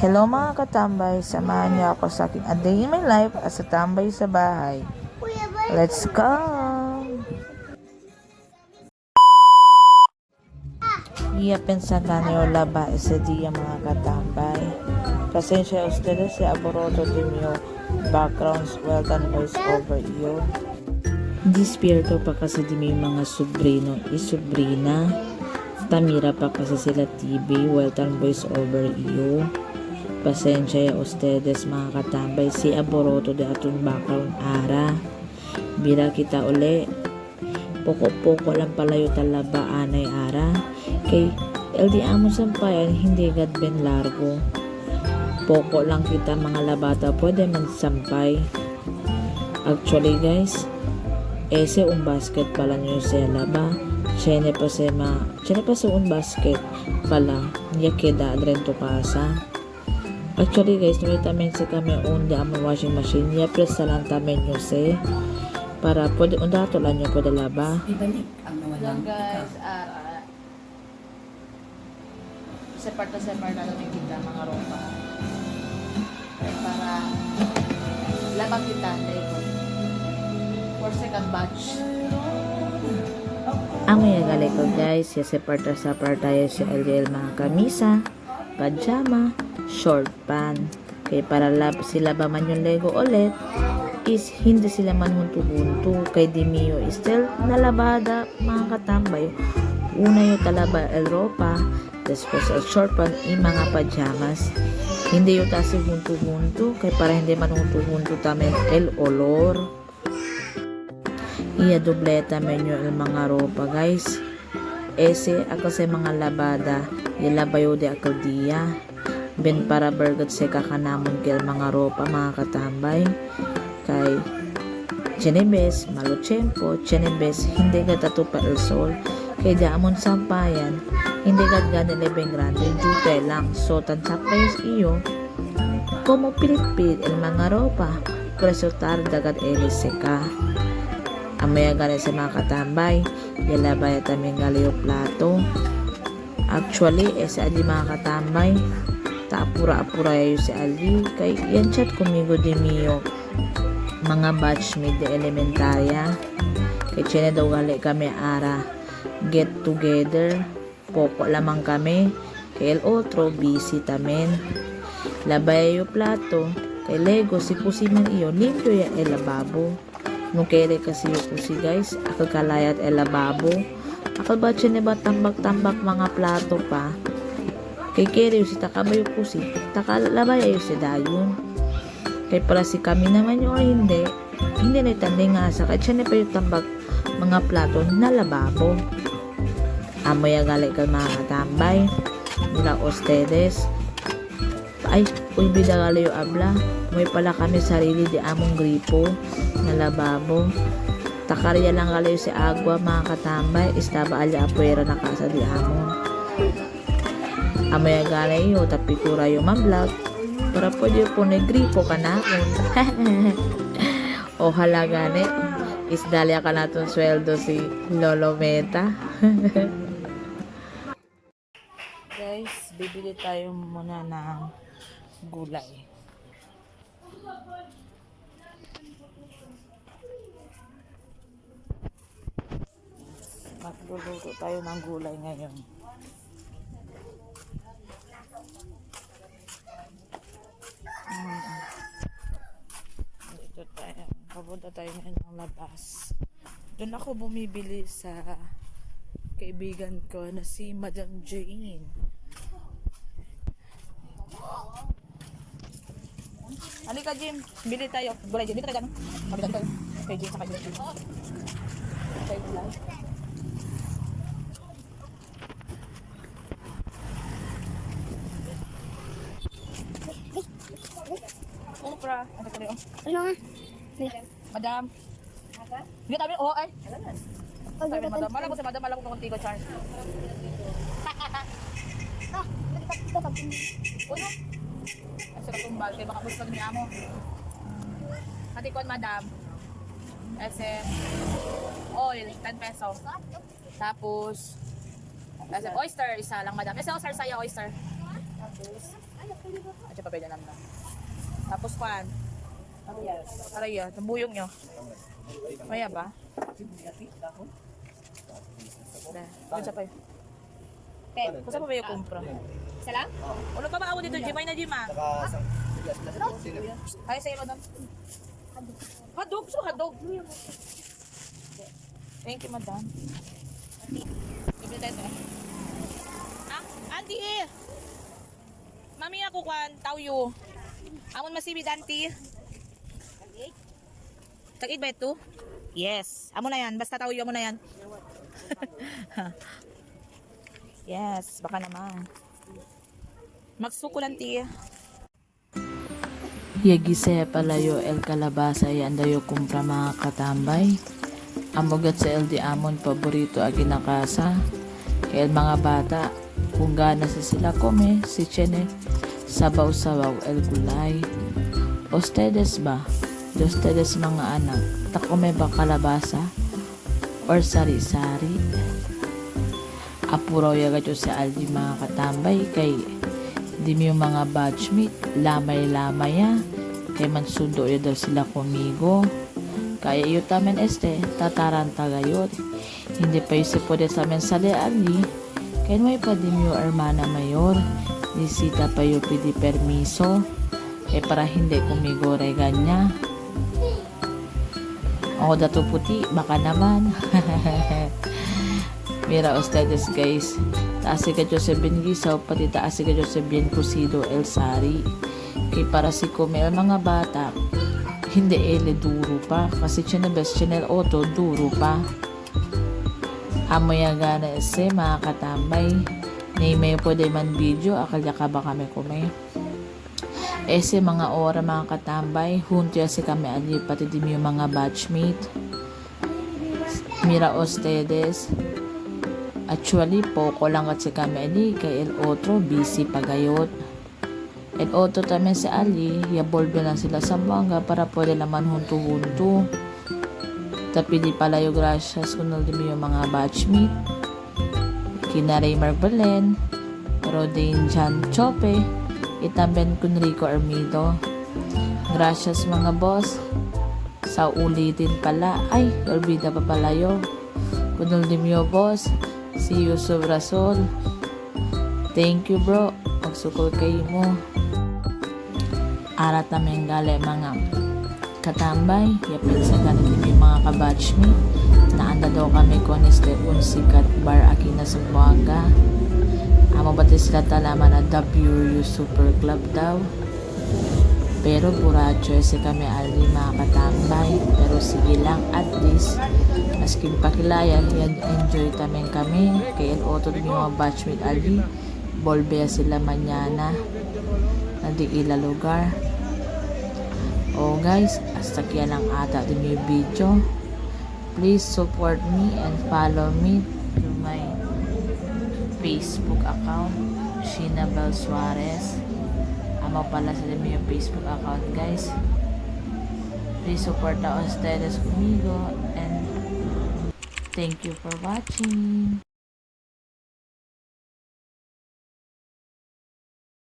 Hello mga katambay, samahan niyo ako sa aking A Day in My Life as a tambay sa bahay. Let's go! Iya pensando nyo laba ese día mga katambay. Pasensya ustedes si aboroto de mio backgrounds well done voice over iyo. Dispierto pa kasi di may mga sobrino y sobrina. Tamira pa kasi sila TV well done voice over iyo. Pasensya ya ustedes mga katambay si aboroto de atong background ara. Bira kita uli. Poko-poko lang palayo talaba anay ara. Kay LD amo sampayan hindi gad ben largo. Poko lang kita mga labata pwede man sampay. Actually guys, ese un basket pala nyo sa laba. Chene pa sa un basket pala. Niya keda adren to casa. Actually guys, nulit sa kami un di amon washing machine. Niya presa lang tamen nyo se. Para pwede un dato lang nyo pwede laba. Ibalik ang nawalang guys, separate na lang kita mga ropa. Para labang kita Lego. For second batch. Ang mga gali ko guys, separate tayo sa LDL mga kamisa, pajama, short pan. Kaya para sila ba man yung Lego ulit, is hindi sila man huntu-huntu. Kay Dimio still nalabada mga katambay. Una yung talaba el ropa, después el short pan y mga pajamas. Hindi yung tasi huntu-huntu, kay para hindi man huntu-huntu tamen el olor. Iya dobleta menyo el mga ropa guys. Ese ako sa mga labada, ilabayo de akal dia. Ben para bergat se kakanamon kel mga ropa mga katambay. Kay chenebes, malutsempo, chenebes, hindi ka tatupa el sol. Kay daamon sampayan, hindi ka gani lebeng grande, jutay lang. So, tansapayos iyo, como pilit-pilit el mga ropa, presotar dagat elise ka. Amaya gani sa mga katambay, yalabaya taming gali yung plato. Actually, sa adi mga katambay, taapura-apura yayo si Ali, kay yan chat kumigo di miyo. Mga batchmate de elementarya kay chene daw gali kami ara get together poko lamang kami kay el otro busy tamen labay yung plato kay Lego si pusi man iyo limpyo ya el lababo nung kere kasi yung pusi guys akal kalayat el lababo akal ba chene ba tambak-tambak mga plato pa kay kere yung si takabay yung pusi takalabay yung si dayon. Kaya pala si kami naman yung hindi na itanding nga sa kahit siya na pa yung tambag mga plato na lababo. Amoy agali ka mga katambay. Mula ustedes. Ay, uy bidagali yung abla. May pala kami sarili di among gripo na lababo. Takarya lang gali si agwa mga katambay. Istaba alya apuera na kasa di amon. Amoy agali yung tapikura yung mablog. Para pwede po negripo ka na o halaga ni isdalya ka na itong sweldo si Lolo Meta. Guys, bibili tayo muna ng gulay. Magluluto tayo ng gulay ngayon. Dito tayo. Papunta tayo ngayon ng labas. Doon ako bumibili sa kaibigan ko na si Madam Jane. Halika Jim, bili tayo. Gulay Jim, dito tayo. Mabilan tayo. Kay Jim sa kay Jim. Kay gulay. Upra. Ano ka rin? Ano nga? Madam. Hindi tabi, oo ay. Sabi madam. Malam ko si madam, malam ko kung tigo charge. Uno. Ay, sarap kong bal. Kaya baka gusto niya mo. Hatikon madam. SM. Oil, 10 peso. Tapos, SM oyster, isa lang madam. Isa oyster saya oyster. Tapos, At siya papel na naman. Tapos kuan. Araya, tambuyong nyo. Maya ba? Ano sa pa yun? Kung saan pa ba yung kumpra? Isa lang? Ulo pa ba ako dito, Jimay na Jima? Ay, sa'yo madam. Hadog, so hadog. Thank you, madam. Libre tayo to. Ah, auntie! Mami ako kwan, tawyo. Amon masibid, auntie. Tag-8 ba ito? Yes. Amo na yan. Basta tawyo mo na yan. Yes, baka naman. Magsuko lang, tiya. Yagise palayo el kalabasa yan dayo kumpra mga katambay. Amugat sa LD amon paborito agi na kasa. El mga bata, kung gana sa sila kome, si Chene, sabaw-sabaw el gulay. Ustedes ba? Ustedes mga anak, takome ba kalabasa? Or sari-sari? Apuraw yagat yo sa LD mga katambay kay di mo yung mga batchmate, lamay-lamay ya. Kay mansundo ya daw sila komigo. Kaya iyo tamen tataran tagayot. Hindi pa yung sipodet sa amin sa leali. Kaya may pa di mo hermana mayor. Disita pa yung pidi permiso. Para hindi kumigo reganya. Ako dato puti, baka naman. Mira ustedes guys. Taas ka dyo sa Bengisaw, pati taas ka dyo sa Bien Cosido El Sari. Kaya para si Kumel mga bata, hindi ele duro pa. Kasi chinabes channel auto, duro pa. Amoy agana ese mga katambay. Nay may pwede man video, akalya ka ba kami kume. Ese mga ora mga katambay, huntiya si kami ali pati di yung mga batchmate. Mira ustedes. Actually, poko lang at si kami ali kay El Otro busy pagayot. El Otro tamen si Ali, yabolbe lang sila sa manga para pwede naman hunto-hunto. Tapi di pala yung gracias kung naldimi yung mga batchmate. Kina Raymar Belen, Rodin Jan Chope, itamben kun Rico Armido. Gracias mga boss. Sa ulitin pala, ay, orbida pa pala yun. Kung naldimi yung boss, si Yusuf Rasol. Thank you bro. Magsukol kayo mo. Arat namin gali mga katambay. Yapin sa ganito yung mga kabatchmate. Naanda daw kami ko ni Stephen sikat bar akina sa Buanga. Amo bati sila talaman na WU Super Club daw. Pero buracho si kami ali mga katambay. Pero sige lang at least masking pakilayan, enjoy tamen kami. Kaya auto din yung mga batchmate ali. Bolbea sila manyana. Nadi ila lugar. Oh guys, hasta kaya lang ata din yung video. Please support me and follow me through my Facebook account, Sheena Bel Suarez. Amo pala sa din yung Facebook account guys. Please support the ustedes conmigo and thank you for watching.